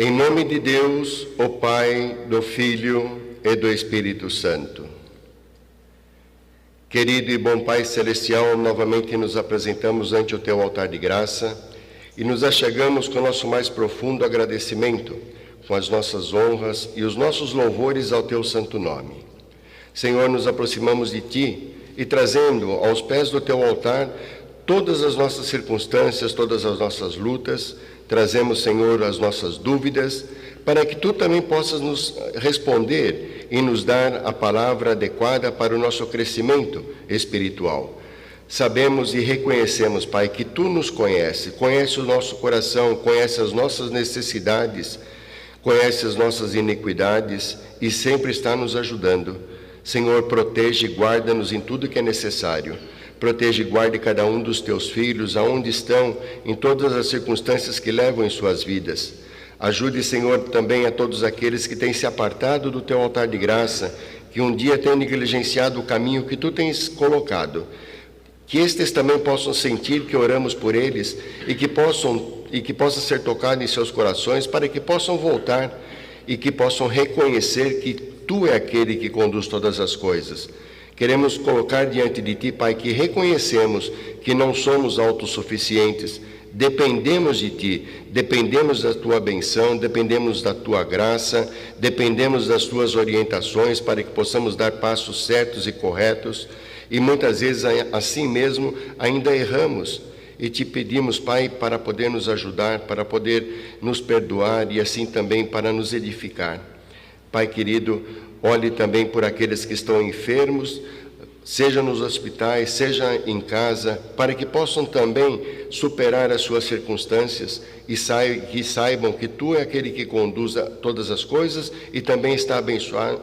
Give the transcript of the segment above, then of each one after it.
Em nome de Deus, o Pai, do Filho e do Espírito Santo. Querido e bom Pai Celestial, novamente nos apresentamos ante o Teu altar de graça e nos achegamos com o nosso mais profundo agradecimento, com as nossas honras e os nossos louvores ao Teu santo nome. Senhor, nos aproximamos de Ti e trazendo aos pés do Teu altar todas as nossas circunstâncias, todas as nossas lutas. Trazemos, Senhor, as nossas dúvidas, para que Tu também possas nos responder e nos dar a palavra adequada para o nosso crescimento espiritual. Sabemos e reconhecemos, Pai, que Tu nos conhece o nosso coração, conhece as nossas necessidades, conhece as nossas iniquidades e sempre está nos ajudando. Senhor, protege e guarda-nos em tudo que é necessário. Protege e guarde cada um dos Teus filhos, aonde estão, em todas as circunstâncias que levam em suas vidas. Ajude, Senhor, também a todos aqueles que têm se apartado do Teu altar de graça, que um dia têm negligenciado o caminho que Tu tens colocado. Que estes também possam sentir que oramos por eles e que possa ser tocado em seus corações, para que possam voltar e que possam reconhecer que Tu é aquele que conduz todas as coisas. Queremos colocar diante de Ti, Pai, que reconhecemos que não somos autossuficientes, dependemos de Ti, dependemos da Tua benção, dependemos da Tua graça, dependemos das Tuas orientações para que possamos dar passos certos e corretos, e muitas vezes assim mesmo ainda erramos, e Te pedimos, Pai, para poder nos ajudar, para poder nos perdoar e assim também para nos edificar. Pai querido, olhe também por aqueles que estão enfermos, seja nos hospitais, seja em casa, para que possam também superar as suas circunstâncias e que saibam que Tu é aquele que conduz todas as coisas e também está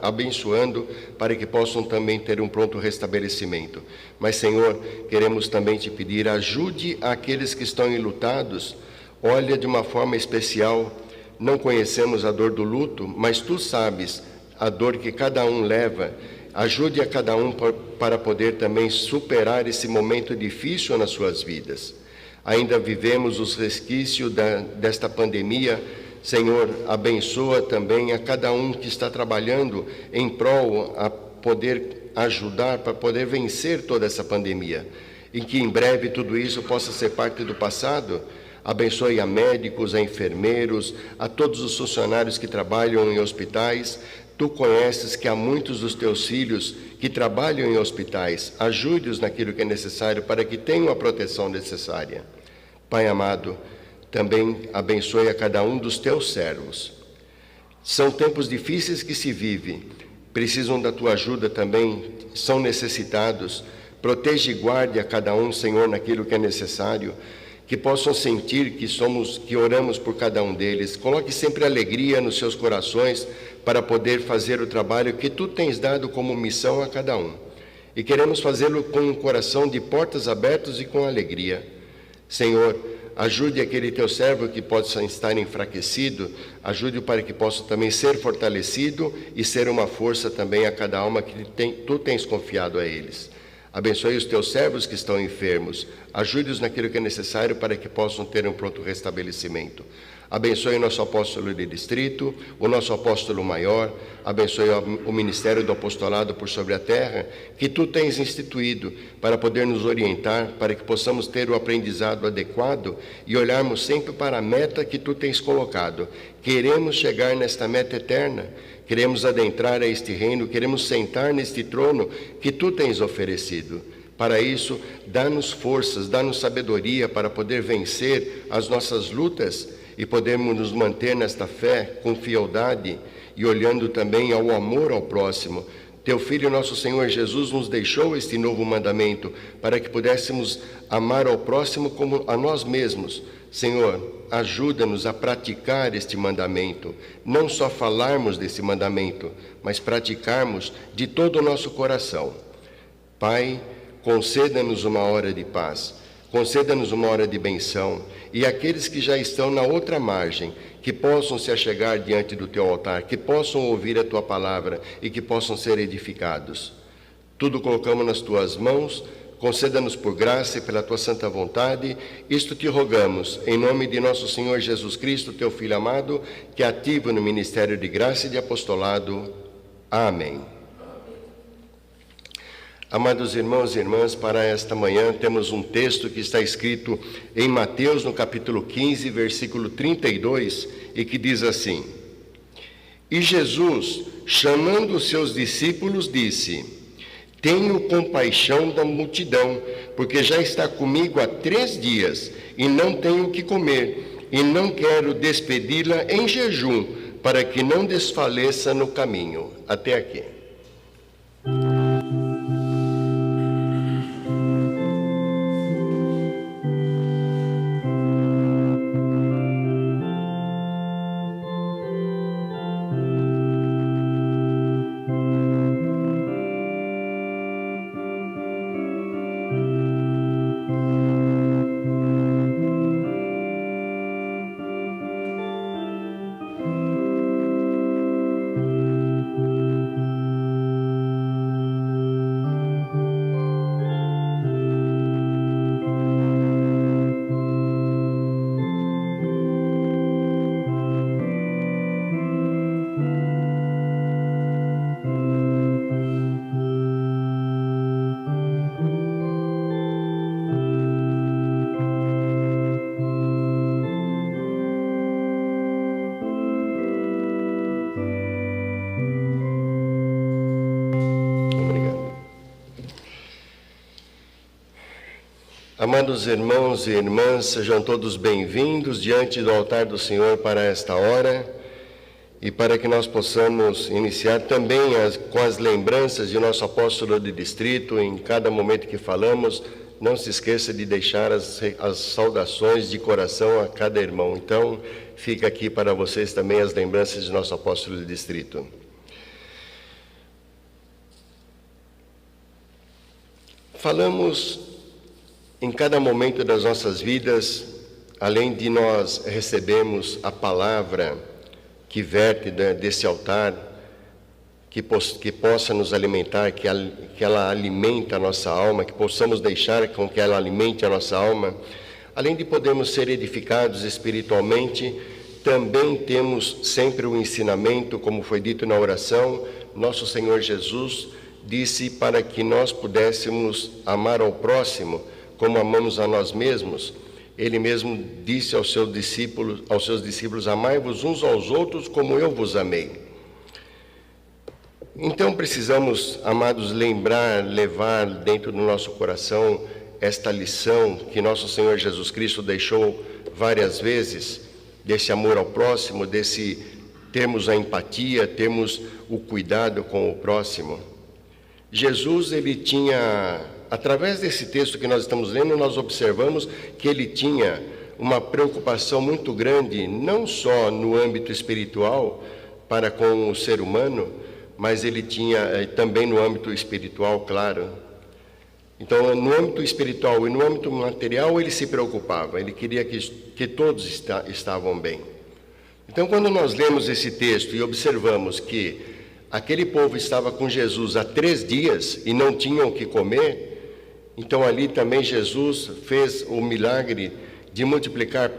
abençoando para que possam também ter um pronto restabelecimento. Mas, Senhor, queremos também Te pedir, ajude aqueles que estão enlutados, olha de uma forma especial. Não conhecemos a dor do luto, mas Tu sabes a dor que cada um leva. Ajude a cada um para poder também superar esse momento difícil nas suas vidas. Ainda vivemos os resquícios desta pandemia. Senhor, abençoa também a cada um que está trabalhando em prol a poder ajudar para poder vencer toda essa pandemia. E que em breve tudo isso possa ser parte do passado. Abençoe a médicos, a enfermeiros, a todos os funcionários que trabalham em hospitais. Tu conheces que há muitos dos Teus filhos que trabalham em hospitais. Ajude-os naquilo que é necessário para que tenham a proteção necessária. Pai amado, também abençoe a cada um dos Teus servos. São tempos difíceis que se vive. Precisam da Tua ajuda também, são necessitados. Protege e guarde a cada um, Senhor, naquilo que é necessário. Que possam sentir que oramos por cada um deles. Coloque sempre alegria nos seus corações para poder fazer o trabalho que Tu tens dado como missão a cada um. E queremos fazê-lo com um coração de portas abertas e com alegria. Senhor, ajude aquele Teu servo que possa estar enfraquecido, ajude-o para que possa também ser fortalecido e ser uma força também a cada alma que Tu tens confiado a eles. Abençoe os Teus servos que estão enfermos. Ajude-os naquilo que é necessário para que possam ter um pronto restabelecimento. Abençoe o nosso apóstolo de distrito, o nosso apóstolo maior. Abençoe o ministério do apostolado por sobre a terra, que Tu tens instituído para poder nos orientar, para que possamos ter o aprendizado adequado e olharmos sempre para a meta que Tu tens colocado. Queremos chegar nesta meta eterna. Queremos adentrar a este reino, queremos sentar neste trono que Tu tens oferecido. Para isso, dá-nos forças, dá-nos sabedoria para poder vencer as nossas lutas e podermos nos manter nesta fé com fieldade e olhando também ao amor ao próximo. Teu Filho, nosso Senhor Jesus, nos deixou este novo mandamento para que pudéssemos amar ao próximo como a nós mesmos. Senhor, ajuda-nos a praticar este mandamento, não só falarmos desse mandamento, mas praticarmos de todo o nosso coração. Pai, conceda-nos uma hora de paz, conceda-nos uma hora de benção, e aqueles que já estão na outra margem, que possam se achegar diante do Teu altar, que possam ouvir a Tua palavra e que possam ser edificados. Tudo colocamos nas Tuas mãos, conceda-nos por graça e pela tua santa vontade, isto te rogamos, em nome de nosso Senhor Jesus Cristo, teu Filho amado, que é ativo no ministério de graça e de apostolado. Amém. Amados irmãos e irmãs, para esta manhã temos um texto que está escrito em Mateus, no capítulo 15, versículo 32, e que diz assim: E Jesus, chamando os seus discípulos, disse: Tenho compaixão da multidão, porque já está comigo há 3 dias, e não tenho o que comer, e não quero despedi-la em jejum, para que não desfaleça no caminho. Até aqui. Amados irmãos e irmãs, sejam todos bem-vindos diante do altar do Senhor para esta hora e para que nós possamos iniciar também com as lembranças de nosso apóstolo de distrito. Em cada momento que falamos, não se esqueça de deixar as saudações de coração a cada irmão. Então, fica aqui para vocês também as lembranças de nosso apóstolo de distrito. Falamos em cada momento das nossas vidas, além de nós recebermos a palavra que verte desse altar, que possa nos alimentar, que ela alimente a nossa alma, que possamos deixar com que ela alimente a nossa alma, além de podermos ser edificados espiritualmente, também temos sempre o ensinamento, como foi dito na oração. Nosso Senhor Jesus disse para que nós pudéssemos amar ao próximo como amamos a nós mesmos. Ele mesmo disse aos seus discípulos, amai-vos uns aos outros como eu vos amei. Então precisamos, amados, levar dentro do nosso coração esta lição que nosso Senhor Jesus Cristo deixou várias vezes, desse amor ao próximo, desse termos a empatia, termos o cuidado com o próximo. Jesus, ele tinha, através desse texto que nós estamos lendo, nós observamos que ele tinha uma preocupação muito grande, não só no âmbito espiritual para com o ser humano, mas ele tinha também no âmbito espiritual, claro. Então, no âmbito espiritual e no âmbito material, ele se preocupava, ele queria que todos estavam bem. Então, quando nós lemos esse texto e observamos que aquele povo estava com Jesus há 3 dias e não tinham o que comer, então ali também Jesus fez o milagre de multiplicar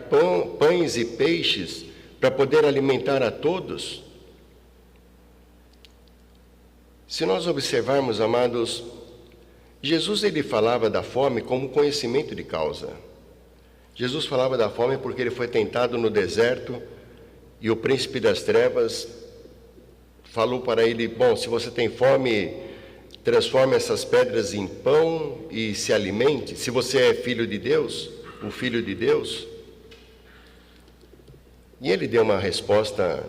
pães e peixes para poder alimentar a todos. Se nós observarmos, amados, Jesus ele falava da fome como conhecimento de causa. Jesus falava da fome porque ele foi tentado no deserto e o príncipe das trevas falou para ele, bom, se você tem fome, transforme essas pedras em pão e se alimente. Se você é filho de Deus, o filho de Deus. E ele deu uma resposta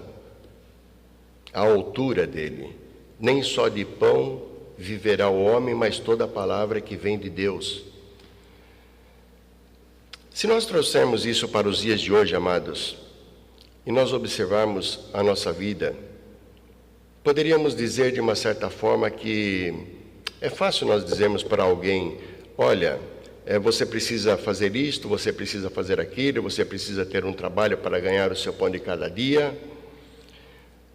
à altura dele. Nem só de pão viverá o homem, mas toda a palavra que vem de Deus. Se nós trouxermos isso para os dias de hoje, amados, e nós observarmos a nossa vida, poderíamos dizer de uma certa forma que é fácil nós dizermos para alguém, olha, você precisa fazer isto, você precisa fazer aquilo, você precisa ter um trabalho para ganhar o seu pão de cada dia.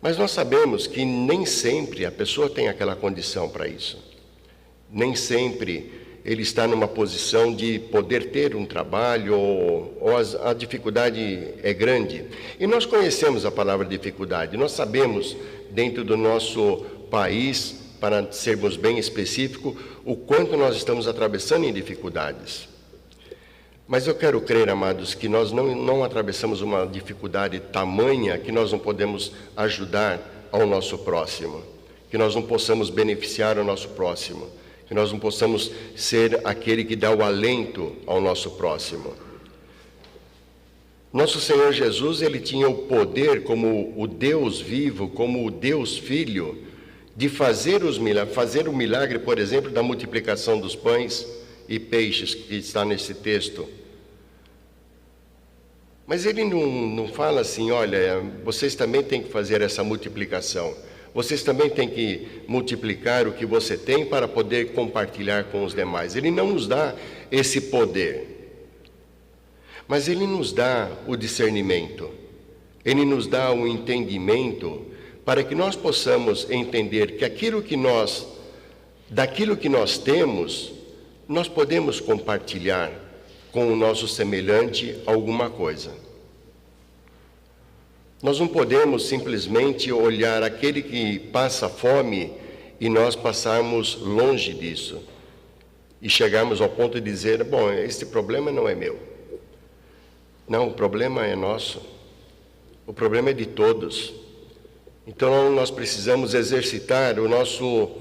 Mas nós sabemos que nem sempre a pessoa tem aquela condição para isso. Nem sempre ele está numa posição de poder ter um trabalho, ou a dificuldade é grande. E nós conhecemos a palavra dificuldade, nós sabemos, dentro do nosso país, para sermos bem específicos, o quanto nós estamos atravessando em dificuldades. Mas eu quero crer, amados, que nós não atravessamos uma dificuldade tamanha que nós não podemos ajudar ao nosso próximo, que nós não possamos beneficiar o nosso próximo, que nós não possamos ser aquele que dá o alento ao nosso próximo. Nosso Senhor Jesus, ele tinha o poder, como o Deus vivo, como o Deus Filho, de fazer o milagre, por exemplo, da multiplicação dos pães e peixes, que está nesse texto. Mas ele não fala assim, olha, vocês também têm que fazer essa multiplicação. Vocês também têm que multiplicar o que você tem para poder compartilhar com os demais. Ele não nos dá esse poder, mas ele nos dá o discernimento. Ele nos dá o entendimento para que nós possamos entender que daquilo que nós temos, nós podemos compartilhar com o nosso semelhante alguma coisa. Nós não podemos simplesmente olhar aquele que passa fome e nós passarmos longe disso e chegarmos ao ponto de dizer, bom, este problema não é meu. Não, o problema é nosso. O problema é de todos. Então nós precisamos exercitar o nosso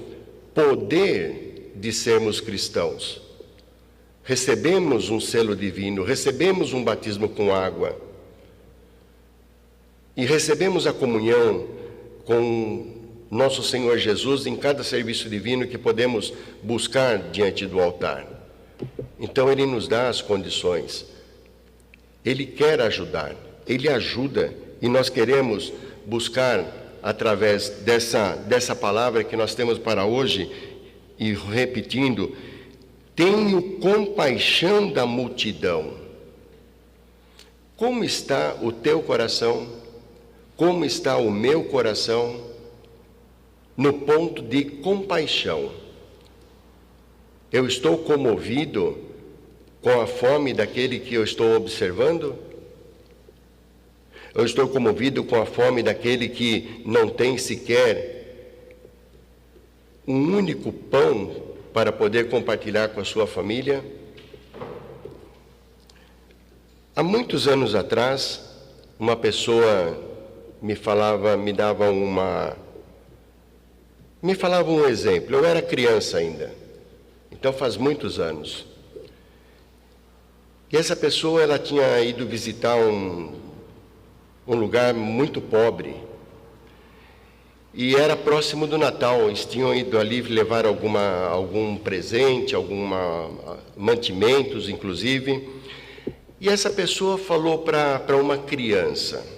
poder de sermos cristãos. Recebemos um selo divino, recebemos um batismo com água e recebemos a comunhão com nosso Senhor Jesus em cada serviço divino que podemos buscar diante do altar. Então ele nos dá as condições, ele quer ajudar, ele ajuda, e nós queremos buscar através dessa palavra que nós temos para hoje, e repetindo, tenho compaixão da multidão. Como está o teu coração? Como está o meu coração no ponto de compaixão? Eu estou comovido com a fome daquele que eu estou observando? Eu estou comovido com a fome daquele que não tem sequer um único pão para poder compartilhar com a sua família? Há muitos anos atrás, uma pessoa me falava um exemplo. Eu era criança ainda, então faz muitos anos. E essa pessoa, ela tinha ido visitar um lugar muito pobre, e era próximo do Natal. Eles tinham ido ali levar algum presente, mantimentos, inclusive. E essa pessoa falou para uma criança: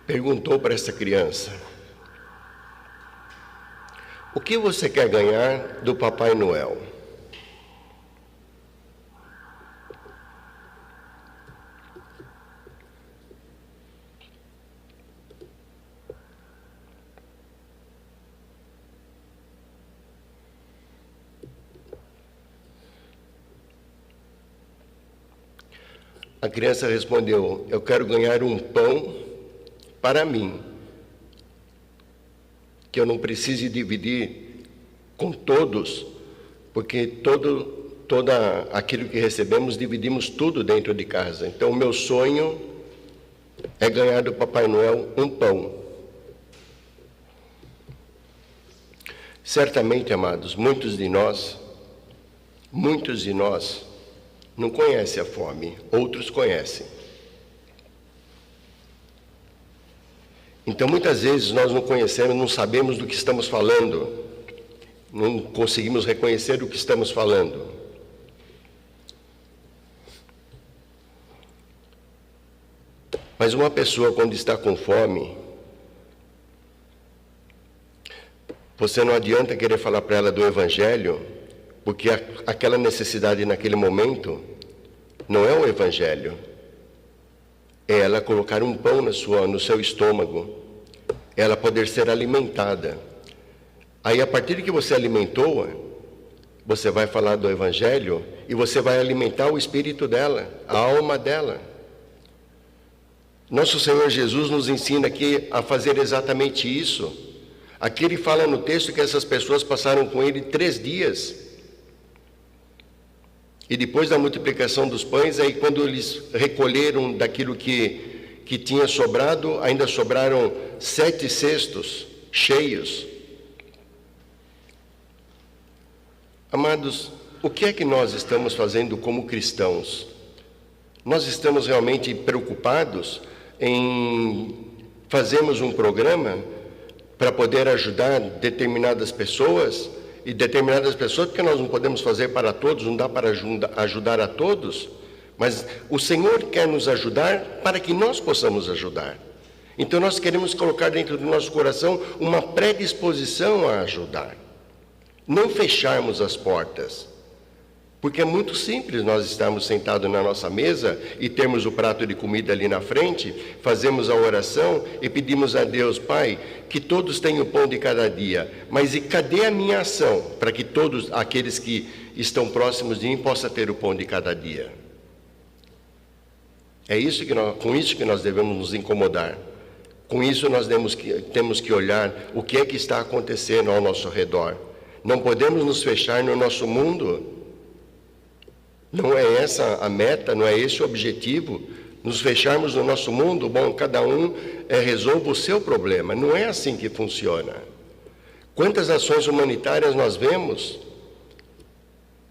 perguntou para essa criança: o que você quer ganhar do Papai Noel? A criança respondeu: eu quero ganhar um pão para mim, que eu não precise dividir com todos, porque todo aquilo que recebemos, dividimos tudo dentro de casa. Então, o meu sonho é ganhar do Papai Noel um pão. Certamente, amados, muitos de nós não conhecem a fome, outros conhecem. Então, muitas vezes nós não conhecemos, não sabemos do que estamos falando, não conseguimos reconhecer o que estamos falando. Mas uma pessoa, quando está com fome, você não adianta querer falar para ela do Evangelho, porque aquela necessidade naquele momento não é o Evangelho. É ela colocar um pão no seu estômago, ela poder ser alimentada. Aí, a partir de que você alimentou-a, você vai falar do Evangelho e você vai alimentar o espírito dela, a alma dela. Nosso Senhor Jesus nos ensina aqui a fazer exatamente isso. Aqui ele fala no texto que essas pessoas passaram com ele 3 dias. E depois da multiplicação dos pães, aí quando eles recolheram daquilo que tinha sobrado, ainda sobraram 7 cestos cheios. Amados, o que é que nós estamos fazendo como cristãos? Nós estamos realmente preocupados em fazermos um programa para poder ajudar determinadas pessoas, e determinadas pessoas, porque nós não podemos fazer para todos, não dá para ajudar a todos, mas o Senhor quer nos ajudar para que nós possamos ajudar. Então nós queremos colocar dentro do nosso coração uma predisposição a ajudar. Não fecharmos as portas, porque é muito simples nós estarmos sentados na nossa mesa e termos o prato de comida ali na frente, fazemos a oração e pedimos a Deus: Pai, que todos tenham o pão de cada dia, mas e cadê a minha ação para que todos aqueles que estão próximos de mim possam ter o pão de cada dia? É isso com isso que nós devemos nos incomodar. Com isso nós temos que olhar o que é que está acontecendo ao nosso redor. Não podemos nos fechar no nosso mundo. Não é essa a meta, não é esse o objetivo. Nos fecharmos no nosso mundo, bom, cada um resolva o seu problema. Não é assim que funciona. Quantas ações humanitárias nós vemos?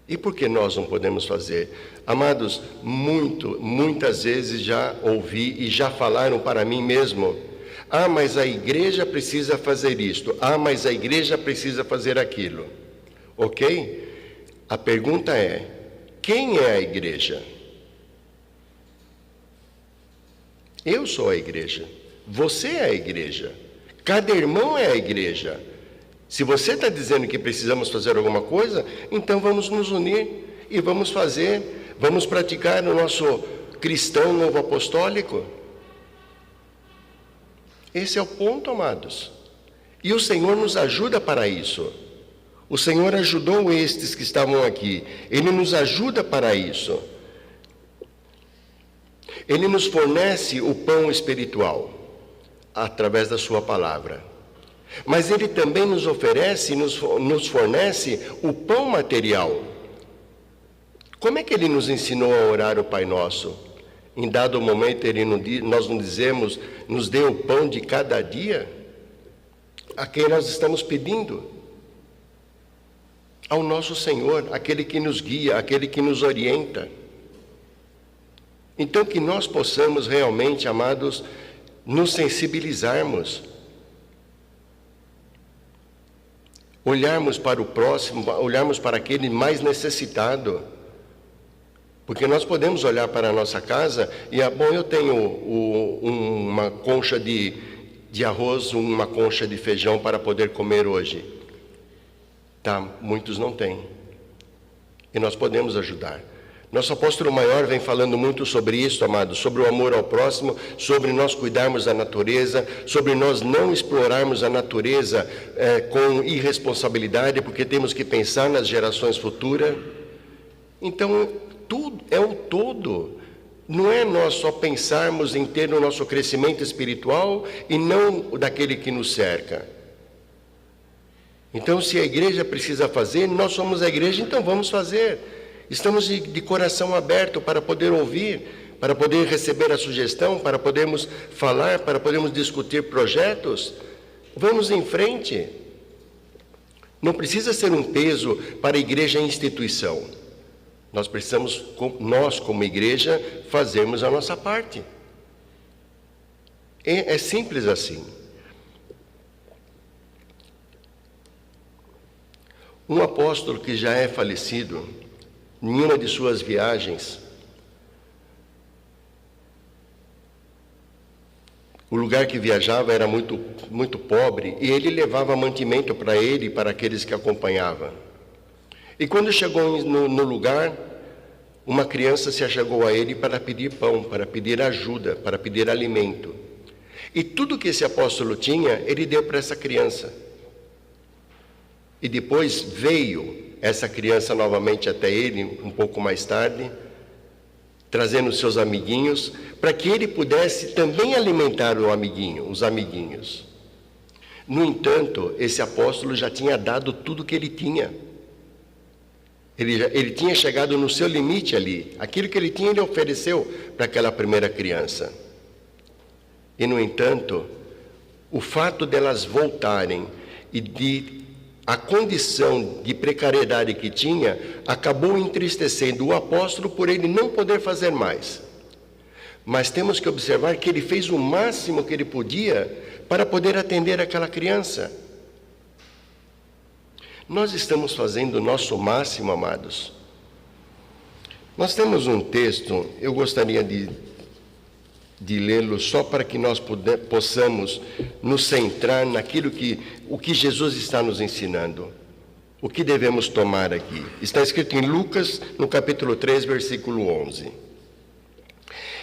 E por que nós não podemos fazer? Amados, muitas vezes já ouvi e já falaram para mim mesmo: ah, mas a igreja precisa fazer isto. Ah, mas a igreja precisa fazer aquilo. Ok? A pergunta é: quem é a igreja? Eu sou a igreja. Você é a igreja. Cada irmão é a igreja. Se você está dizendo que precisamos fazer alguma coisa, então vamos nos unir e vamos fazer, vamos praticar o nosso cristão novo apostólico. Esse é o ponto, amados. E o Senhor nos ajuda para isso. O Senhor ajudou estes que estavam aqui. Ele nos ajuda para isso. Ele nos fornece o pão espiritual através da sua palavra. Mas Ele também nos oferece, nos fornece o pão material. Como é que Ele nos ensinou a orar o Pai Nosso? Em dado momento nós não dizemos: nos dê o pão de cada dia? A quem nós estamos pedindo? Ao nosso Senhor, aquele que nos guia, aquele que nos orienta. Então que nós possamos realmente, amados, nos sensibilizarmos, olharmos para o próximo, olharmos para aquele mais necessitado. Porque nós podemos olhar para a nossa casa e, bom, eu tenho uma concha de arroz, uma concha de feijão para poder comer hoje. Tá, muitos não têm. E nós podemos ajudar. Nosso apóstolo maior vem falando muito sobre isso, amados, sobre o amor ao próximo, sobre nós cuidarmos da natureza, sobre nós não explorarmos a natureza com irresponsabilidade, porque temos que pensar nas gerações futuras. Então, tudo é o todo. Não é nós só pensarmos em ter o nosso crescimento espiritual e não daquele que nos cerca. Então, se a igreja precisa fazer, nós somos a igreja, então vamos fazer. Estamos de coração aberto para poder ouvir, para poder receber a sugestão, para podermos falar, para podermos discutir projetos. Vamos em frente. Não precisa ser um peso para a igreja e a instituição. Nós precisamos, nós como igreja, fazermos a nossa parte. É simples assim. Um apóstolo que já é falecido, em uma de suas viagens, O lugar que viajava era muito, muito pobre e ele levava mantimento para ele e para aqueles que acompanhavam. E quando chegou no lugar, uma criança se achegou a ele para pedir pão, para pedir ajuda, para pedir alimento. E tudo que esse apóstolo tinha, ele deu para essa criança. E depois veio essa criança novamente até ele, um pouco mais tarde, trazendo seus amiguinhos, para que ele pudesse também alimentar os amiguinhos. No entanto, esse apóstolo já tinha dado tudo que ele tinha. Ele tinha chegado no seu limite ali. Aquilo que ele tinha, ele ofereceu para aquela primeira criança. E, no entanto, o fato delas voltarem e a condição de precariedade que tinha, acabou entristecendo o apóstolo por ele não poder fazer mais. Mas temos que observar que ele fez o máximo que ele podia para poder atender aquela criança. Nós estamos fazendo o nosso máximo, amados. Nós temos um texto, eu gostaria de lê-lo só para que nós possamos nos centrar naquilo o que Jesus está nos ensinando. O que devemos tomar aqui? Está escrito em Lucas, no capítulo 3, versículo 11.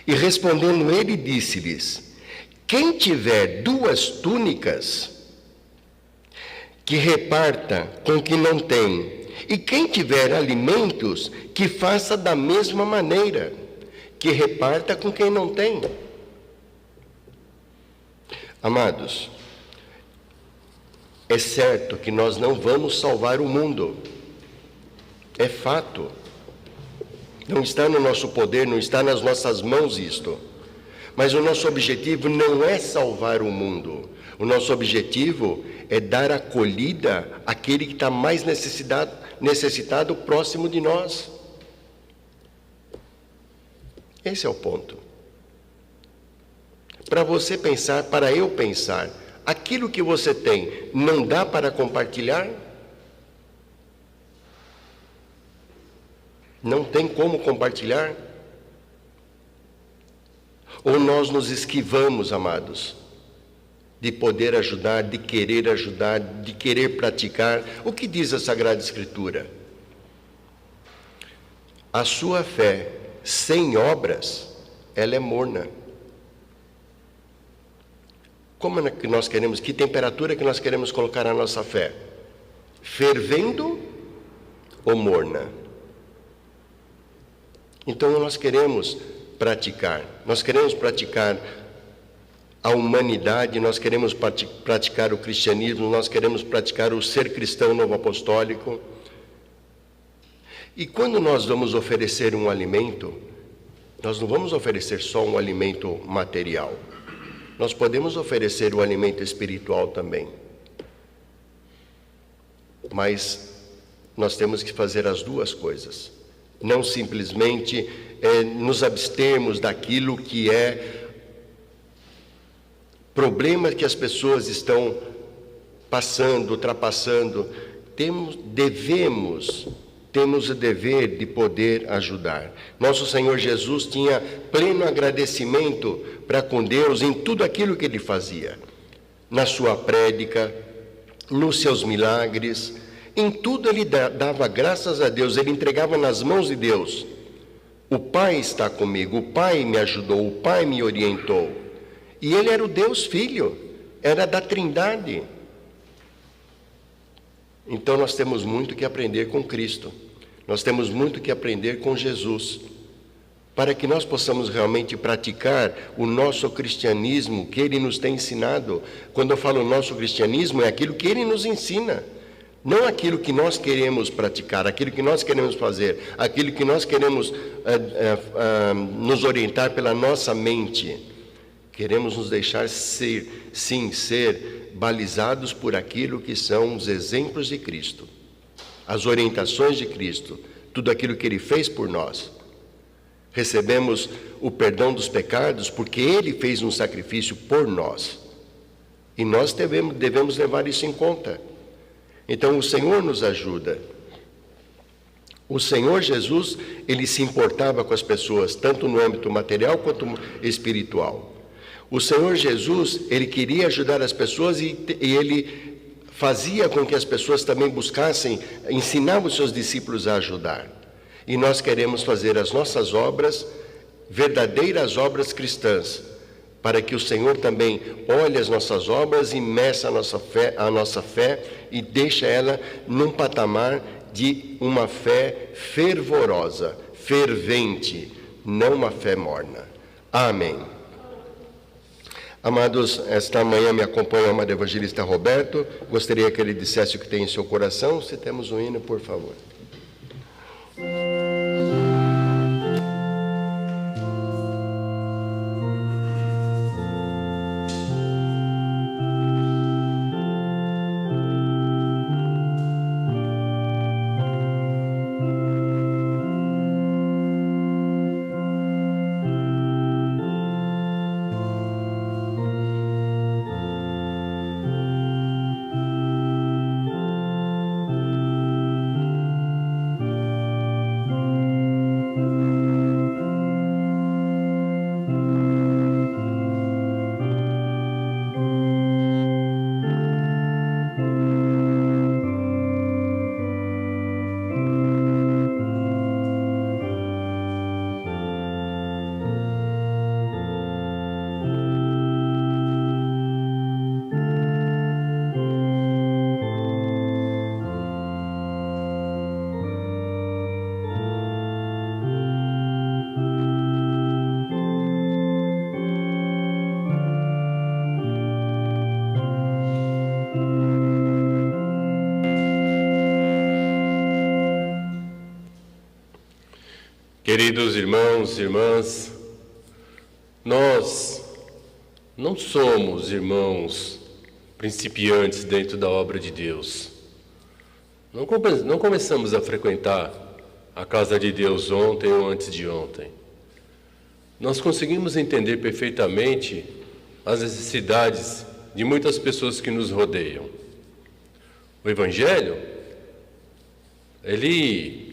E respondendo ele, disse-lhes: quem tiver 2 túnicas, que reparta com quem não tem, e quem tiver alimentos, que faça da mesma maneira, que reparta com quem não tem. Amados, é certo que nós não vamos salvar o mundo, é fato. Não está no nosso poder, não está nas nossas mãos isto. Mas o nosso objetivo não é salvar o mundo. O nosso objetivo é dar acolhida àquele que está mais necessitado próximo de nós. Esse é o ponto. Para você pensar, para eu pensar, aquilo que você tem não dá para compartilhar? Não tem como compartilhar? Ou nós nos esquivamos, amados, de poder ajudar, de querer praticar? O que diz a Sagrada Escritura? A sua fé sem obras, ela é morna. Como é que nós queremos, que temperatura que nós queremos colocar a nossa fé? Fervendo ou morna? Então nós queremos praticar a humanidade, nós queremos praticar o cristianismo, nós queremos praticar o ser cristão novo apostólico. E quando nós vamos oferecer um alimento, nós não vamos oferecer só um alimento material. Nós podemos oferecer o alimento espiritual também. Mas nós temos que fazer as duas coisas. Não simplesmente nos abstermos daquilo que é problema que as pessoas estão passando, ultrapassando. Temos o dever de poder ajudar. Nosso Senhor Jesus tinha pleno agradecimento para com Deus em tudo aquilo que ele fazia. Na sua prédica, nos seus milagres, em tudo ele dava graças a Deus, ele entregava nas mãos de Deus. O Pai está comigo, o Pai me ajudou, o Pai me orientou. E ele era o Deus Filho, era da Trindade. Então nós temos muito que aprender com Cristo. Nós temos muito que aprender com Jesus, para que nós possamos realmente praticar o nosso cristianismo que Ele nos tem ensinado. Quando eu falo nosso cristianismo, é aquilo que Ele nos ensina, não aquilo que nós queremos praticar, aquilo que nós queremos fazer, aquilo que nós queremos nos orientar pela nossa mente. Queremos nos deixar ser balizados por aquilo que são os exemplos de Cristo, as orientações de Cristo, tudo aquilo que Ele fez por nós. Recebemos o perdão dos pecados porque Ele fez um sacrifício por nós. E nós devemos levar isso em conta. Então o Senhor nos ajuda. O Senhor Jesus, Ele se importava com as pessoas, tanto no âmbito material quanto espiritual. O Senhor Jesus, Ele queria ajudar as pessoas e Ele fazia com que as pessoas também buscassem, ensinava os seus discípulos a ajudar. E nós queremos fazer as nossas obras, verdadeiras obras cristãs, para que o Senhor também olhe as nossas obras e meça a nossa fé e deixe ela num patamar de uma fé fervorosa, fervente, não uma fé morna. Amém. Amados, esta manhã me acompanha o amado evangelista Roberto. Gostaria que ele dissesse o que tem em seu coração. Se temos um hino, por favor. Queridos irmãos e irmãs, nós não somos irmãos principiantes dentro da obra de Deus. Não começamos a frequentar a casa de Deus ontem ou antes de ontem. Nós conseguimos entender perfeitamente as necessidades de muitas pessoas que nos rodeiam. O Evangelho, ele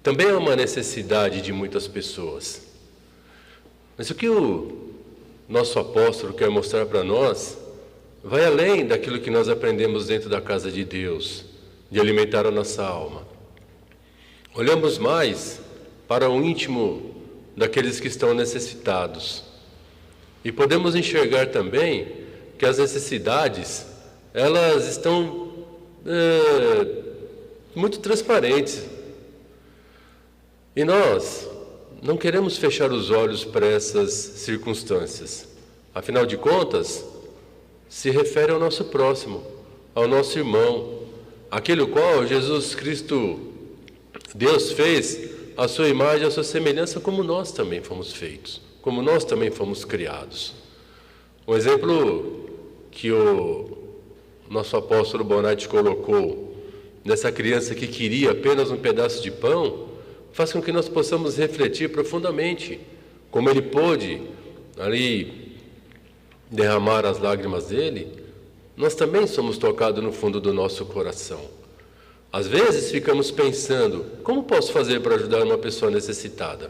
também é uma necessidade de muitas pessoas. Mas o que o nosso apóstolo quer mostrar para nós vai além daquilo que nós aprendemos dentro da casa de Deus, de alimentar a nossa alma. Olhamos mais para o íntimo daqueles que estão necessitados. E podemos enxergar também que as necessidades, elas estão muito transparentes. E nós não queremos fechar os olhos para essas circunstâncias. Afinal de contas, se refere ao nosso próximo, ao nosso irmão, aquele o qual Jesus Cristo, Deus fez a sua imagem, a sua semelhança, como nós também fomos feitos, como nós também fomos criados. Um exemplo que o nosso apóstolo Bonatti colocou nessa criança que queria apenas um pedaço de pão, faz com que nós possamos refletir profundamente como ele pôde ali derramar as lágrimas dele. Nós também somos tocados no fundo do nosso coração. Às vezes ficamos pensando, como posso fazer para ajudar uma pessoa necessitada?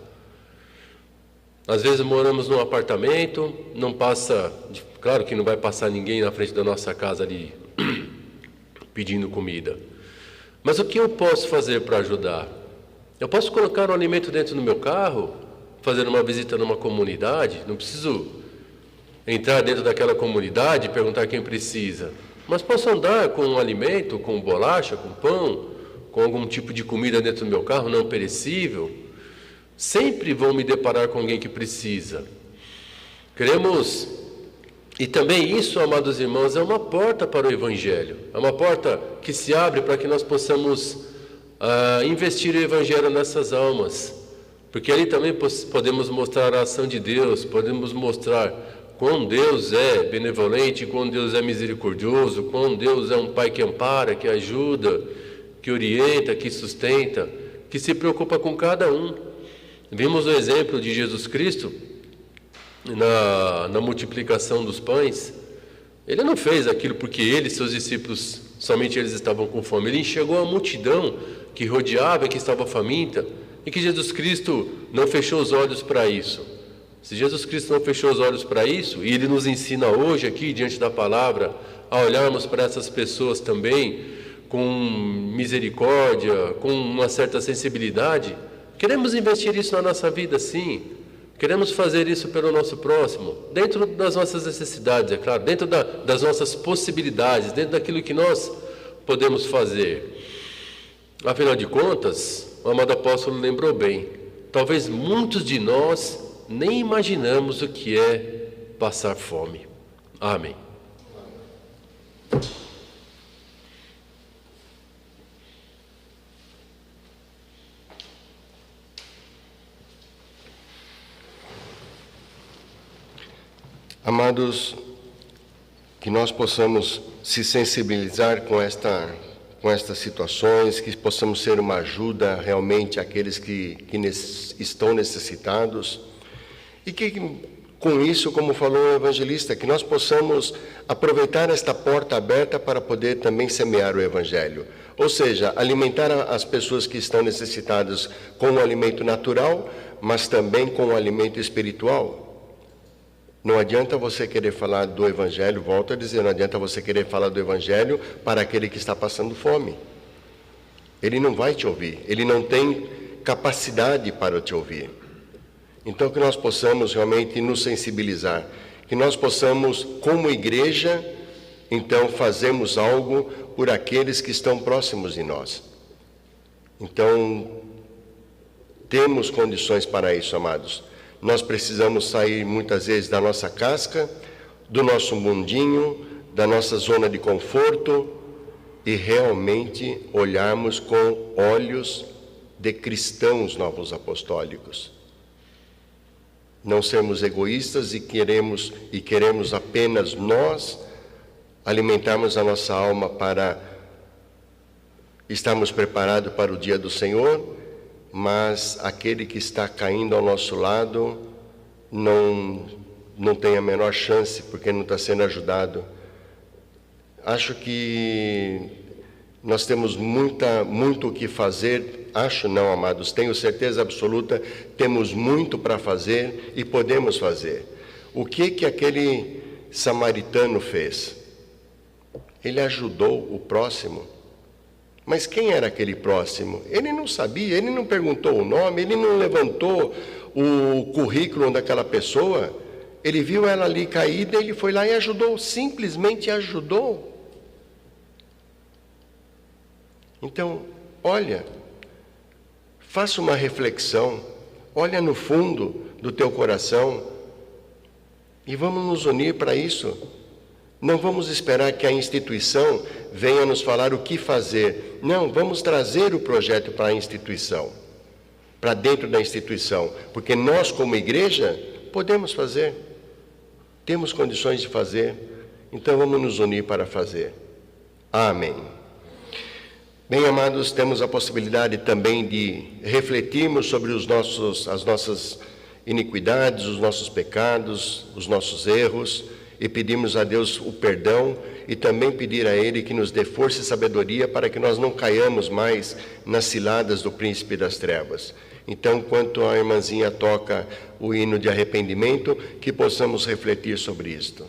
Às vezes moramos num apartamento, não passa, claro que não vai passar ninguém na frente da nossa casa ali pedindo comida. Mas o que eu posso fazer para ajudar? Eu posso colocar um alimento dentro do meu carro, fazer uma visita numa comunidade, não preciso entrar dentro daquela comunidade e perguntar quem precisa, mas posso andar com um alimento, com bolacha, com pão, com algum tipo de comida dentro do meu carro, não perecível. Sempre vou me deparar com alguém que precisa. Queremos, e também isso, amados irmãos, é uma porta para o Evangelho, é uma porta que se abre para que nós possamos investir o Evangelho nessas almas, porque ali também podemos mostrar a ação de Deus, podemos mostrar quão Deus é benevolente, quão Deus é misericordioso, quão Deus é um Pai que ampara, que ajuda, que orienta, que sustenta, que se preocupa com cada um. Vimos o exemplo de Jesus Cristo na multiplicação dos pães. Ele não fez aquilo porque ele e seus discípulos, somente eles estavam com fome. Ele enxergou a multidão que rodeava, que estava faminta, e que Jesus Cristo não fechou os olhos para isso. Se Jesus Cristo não fechou os olhos para isso, e Ele nos ensina hoje aqui, diante da palavra, a olharmos para essas pessoas também com misericórdia, com uma certa sensibilidade, queremos investir isso na nossa vida, sim. Queremos fazer isso pelo nosso próximo, dentro das nossas necessidades, é claro, dentro das nossas possibilidades, dentro daquilo que nós podemos fazer. Afinal de contas, o amado apóstolo lembrou bem, talvez muitos de nós nem imaginamos o que é passar fome. Amém. Amados, que nós possamos se sensibilizar com estas situações, que possamos ser uma ajuda realmente àqueles que estão necessitados, e que com isso, como falou o evangelista, que nós possamos aproveitar esta porta aberta para poder também semear o evangelho, ou seja, alimentar as pessoas que estão necessitadas com o alimento natural, mas também com o alimento espiritual. Não adianta você querer falar do Evangelho, volto a dizer, não adianta você querer falar do Evangelho para aquele que está passando fome. Ele não vai te ouvir, ele não tem capacidade para te ouvir. Então, que nós possamos realmente nos sensibilizar, que nós possamos, como igreja, então, fazermos algo por aqueles que estão próximos de nós. Então, temos condições para isso, amados. Nós precisamos sair muitas vezes da nossa casca, do nosso mundinho, da nossa zona de conforto e realmente olharmos com olhos de cristãos novos apostólicos. Não sermos egoístas e queremos apenas nós alimentarmos a nossa alma para estarmos preparados para o dia do Senhor, mas aquele que está caindo ao nosso lado não tem a menor chance, porque não está sendo ajudado. Acho que nós temos muito o que fazer. Acho não, amados, tenho certeza absoluta, temos muito para fazer e podemos fazer. O que aquele samaritano fez? Ele ajudou o próximo. Mas quem era aquele próximo? Ele não sabia, ele não perguntou o nome, ele não levantou o currículo daquela pessoa. Ele viu ela ali caída, ele foi lá e ajudou, simplesmente ajudou. Então, olha, faça uma reflexão, olha no fundo do teu coração e vamos nos unir para isso. Não vamos esperar que a instituição venha nos falar o que fazer. Não, vamos trazer o projeto para a instituição, para dentro da instituição, porque nós, como igreja, podemos fazer, temos condições de fazer, então vamos nos unir para fazer. Amém. Bem, amados, temos a possibilidade também de refletirmos sobre as nossas iniquidades, os nossos pecados, os nossos erros, e pedimos a Deus o perdão e também pedir a Ele que nos dê força e sabedoria para que nós não caiamos mais nas ciladas do príncipe das trevas. Então, enquanto a irmãzinha toca o hino de arrependimento, que possamos refletir sobre isto.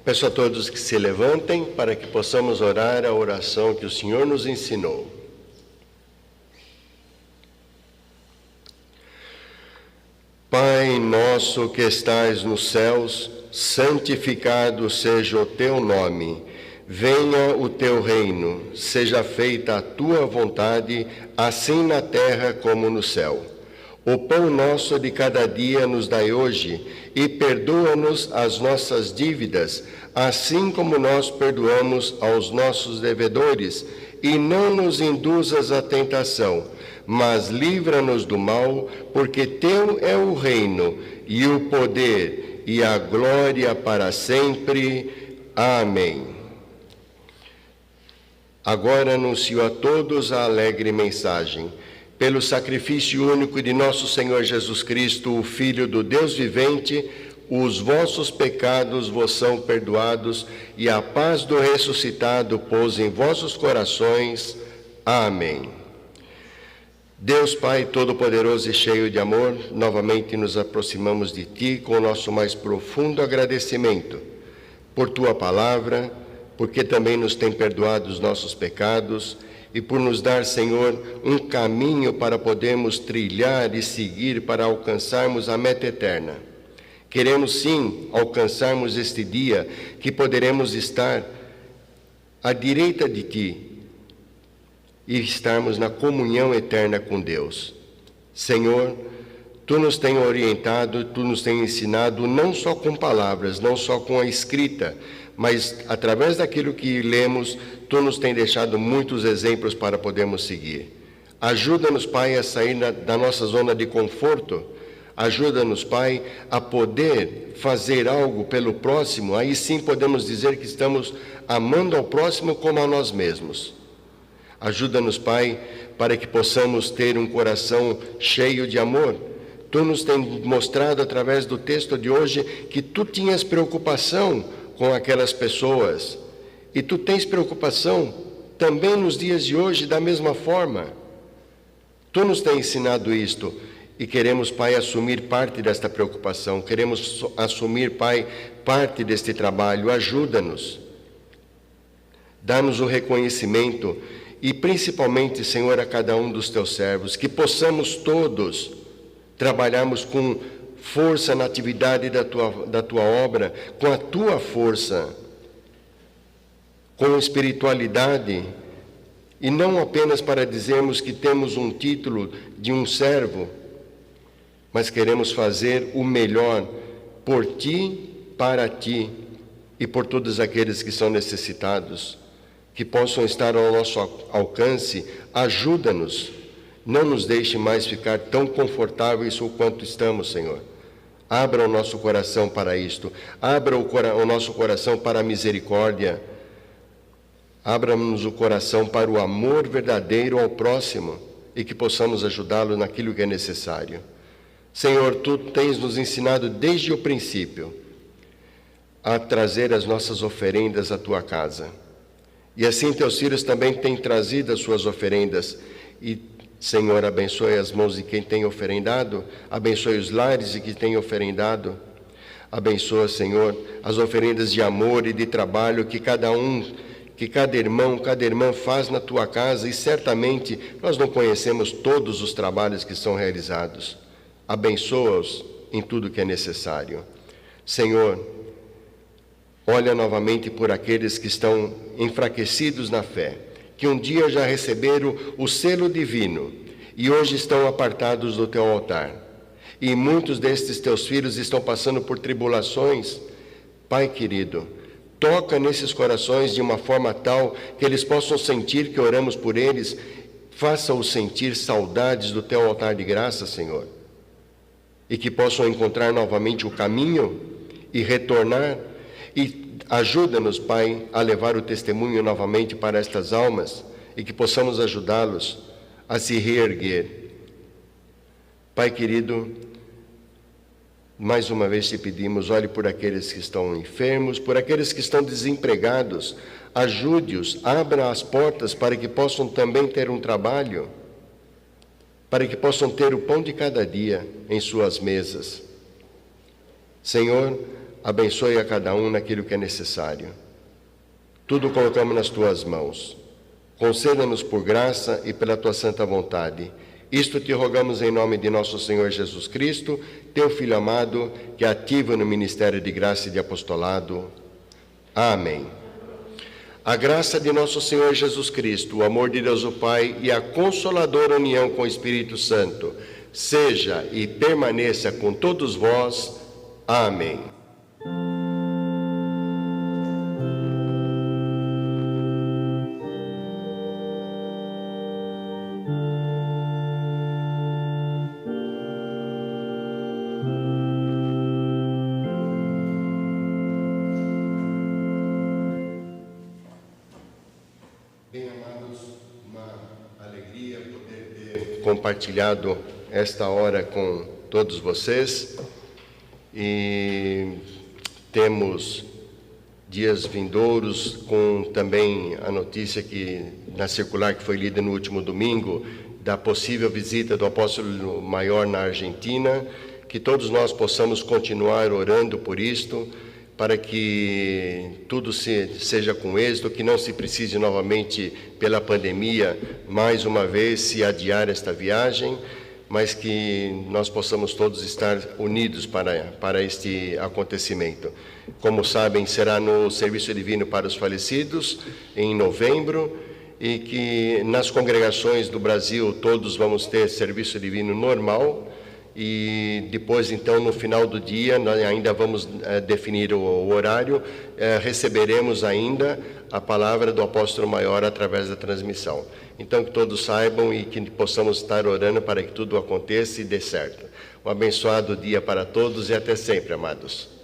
Peço a todos que se levantem para que possamos orar a oração que o Senhor nos ensinou. nosso que estais nos céus, santificado seja o teu nome. Venha o teu reino, seja feita a tua vontade, assim na terra como no céu. O pão nosso de cada dia nos dai hoje, e perdoa-nos as nossas dívidas, assim como nós perdoamos aos nossos devedores, e não nos induzas à tentação, mas livra-nos do mal, porque teu é o reino, e o poder, e a glória para sempre. Amém. Agora anuncio a todos a alegre mensagem. Pelo sacrifício único de nosso Senhor Jesus Cristo, o Filho do Deus vivente, os vossos pecados vos são perdoados, e a paz do ressuscitado pôs em vossos corações. Amém. Deus Pai Todo-Poderoso e cheio de amor, novamente nos aproximamos de Ti com o nosso mais profundo agradecimento por Tua palavra, porque também nos tem perdoado os nossos pecados e por nos dar, Senhor, um caminho para podermos trilhar e seguir para alcançarmos a meta eterna. Queremos sim alcançarmos este dia que poderemos estar à direita de Ti e estarmos na comunhão eterna com Deus. Senhor, Tu nos tens orientado, Tu nos tens ensinado, não só com palavras, não só com a escrita, mas através daquilo que lemos, Tu nos tens deixado muitos exemplos para podermos seguir. Ajuda-nos, Pai, a sair da nossa zona de conforto. Ajuda-nos, Pai, a poder fazer algo pelo próximo. Aí sim podemos dizer que estamos amando ao próximo como a nós mesmos. Ajuda-nos, Pai, para que possamos ter um coração cheio de amor. Tu nos tens mostrado através do texto de hoje que Tu tinhas preocupação com aquelas pessoas. E Tu tens preocupação também nos dias de hoje da mesma forma. Tu nos tens ensinado isto e queremos, Pai, assumir parte desta preocupação. Queremos assumir, Pai, parte deste trabalho. Ajuda-nos. Dá-nos o reconhecimento e principalmente, Senhor, a cada um dos Teus servos, que possamos todos trabalharmos com força na atividade da tua obra, com a Tua força, com espiritualidade, e não apenas para dizermos que temos um título de um servo, mas queremos fazer o melhor por Ti, para Ti e por todos aqueles que são necessitados, que possam estar ao nosso alcance. Ajuda-nos, não nos deixe mais ficar tão confortáveis o quanto estamos, Senhor. Abra o nosso coração para isto, abra o nosso coração para a misericórdia, abra-nos o coração para o amor verdadeiro ao próximo e que possamos ajudá-lo naquilo que é necessário. Senhor, Tu tens nos ensinado desde o princípio a trazer as nossas oferendas à Tua casa. E assim Teus filhos também têm trazido as suas oferendas. E, Senhor, abençoe as mãos de quem tem oferendado, abençoe os lares de quem tem oferendado. Abençoa, Senhor, as oferendas de amor e de trabalho que cada irmão, cada irmã faz na Tua casa, e certamente nós não conhecemos todos os trabalhos que são realizados. Abençoa-os em tudo que é necessário. Senhor, olha novamente por aqueles que estão enfraquecidos na fé, que um dia já receberam o selo divino e hoje estão apartados do Teu altar. E muitos destes Teus filhos estão passando por tribulações. Pai querido, toca nesses corações de uma forma tal que eles possam sentir que oramos por eles. Faça-os sentir saudades do Teu altar de graça, Senhor. E que possam encontrar novamente o caminho e retornar. E ajuda-nos, Pai, a levar o testemunho novamente para estas almas e que possamos ajudá-los a se reerguer. Pai querido, mais uma vez Te pedimos, olhe por aqueles que estão enfermos, por aqueles que estão desempregados, ajude-os, abra as portas para que possam também ter um trabalho, para que possam ter o pão de cada dia em suas mesas. Senhor, abençoe a cada um naquilo que é necessário. Tudo colocamos nas Tuas mãos. Conceda-nos por graça e pela Tua santa vontade Isto te rogamos em nome de nosso Senhor Jesus Cristo, teu Filho amado, que ativa no ministério de graça e de apostolado. Amém. A graça de nosso Senhor Jesus Cristo, o amor de Deus o Pai e a consoladora união com o Espírito Santo, seja e permaneça com todos vós. Amém. Bem, amados, uma alegria poder ter compartilhado esta hora com todos vocês. E temos dias vindouros com também a notícia na circular que foi lida no último domingo, da possível visita do apóstolo maior na Argentina, que todos nós possamos continuar orando por isto, para que tudo seja com êxito, que não se precise novamente, pela pandemia, mais uma vez se adiar esta viagem, mas que nós possamos todos estar unidos para este acontecimento. Como sabem, será no Serviço Divino para os Falecidos, em novembro, e que nas congregações do Brasil todos vamos ter Serviço Divino normal, e depois, então, no final do dia, nós ainda vamos definir o horário, receberemos ainda a palavra do apóstolo maior através da transmissão. Então, que todos saibam e que possamos estar orando para que tudo aconteça e dê certo. Um abençoado dia para todos e até sempre, amados.